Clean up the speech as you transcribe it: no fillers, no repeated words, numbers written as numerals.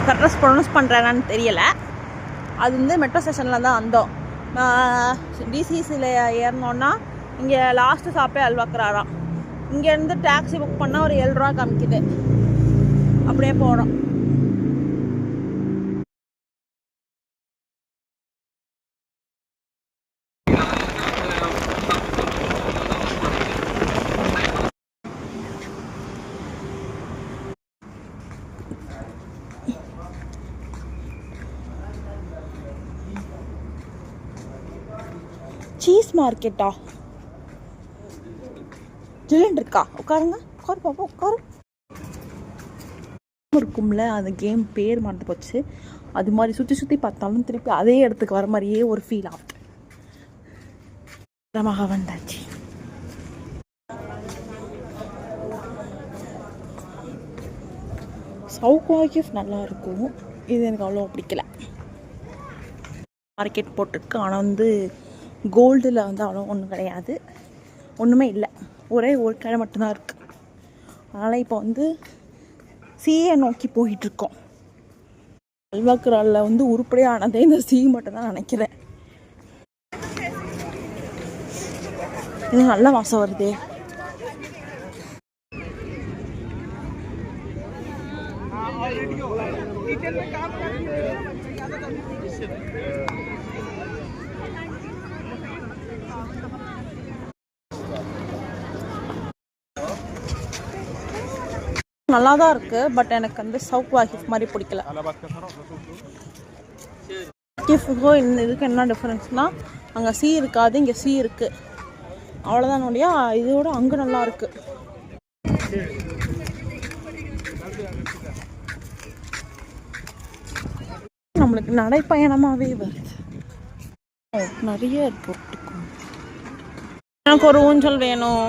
கரெக்டாக ப்ரொனவுன்ஸ் பண்ணுறாங்கன்னு தெரியலை. அது வந்து மெட்ரோ ஸ்டேஷனில் தான் வந்தோம். டிசிசியில் ஏறினோன்னா இங்கே லாஸ்ட்டு ஸ்டாப்பே அல்வாக்குறாராம். இங்கேருந்து டாக்ஸி புக் பண்ணால் ஒரு 7 ரூபா காமிக்குது. அப்படியே போகிறோம். சீஸ் மார்க்கெட்டா? ஜில்லுன்னு இருக்கா? உட்காருங்க, உட்காரு பாப்பா, உட்காரு. இருக்கும்ல அந்த கேம் பேர் மறந்து போச்சு. அது மாதிரி சுற்றி சுற்றி பார்த்தாலும் திருப்பி அதே இடத்துக்கு வர மாதிரியே ஒரு ஃபீல் ஆகுது. ரமாக வந்தாச்சு. சவுக் வாக்கிஃப் நல்லா இருக்கும். இது எனக்கு அவ்வளோ பிடிக்கல. மார்க்கெட் போட்டிருக்கு, ஆனால் வந்து கோல்டில் வந்து அவ்வளோ ஒன்றும் கிடையாது, ஒன்றுமே இல்லை. ஒரே ஒரு கடை மட்டும்தான் இருக்குது. அதனால் இப்போ வந்து சிஏ நோக்கி போயிட்டுருக்கோம். அல்வாக்குறாலில் வந்து உருப்படியானதே இந்த சி மட்டும் தான் நினைக்கிறேன். இது நல்ல வாசம் வருது. நல்லா தான் இருக்குது. பட் எனக்கு வந்து சவுக் வாக்கிஃப் மாதிரி பிடிக்கல. வாக்கிஃபுக்கும் இந்த இதுக்கு என்ன டிஃப்ரென்ஸ்னால் அங்கே சி இருக்காது, இங்கே சி இருக்குது, அவ்வளோதான் நோடியா. இதோட அங்கே நல்லா இருக்குது. நம்மளுக்கு நடைப்பயணமாகவே வருது. நிறைய ஏர்போர்ட்டுக்கும். எனக்கு ஒரு ஊஞ்சல் வேணும்.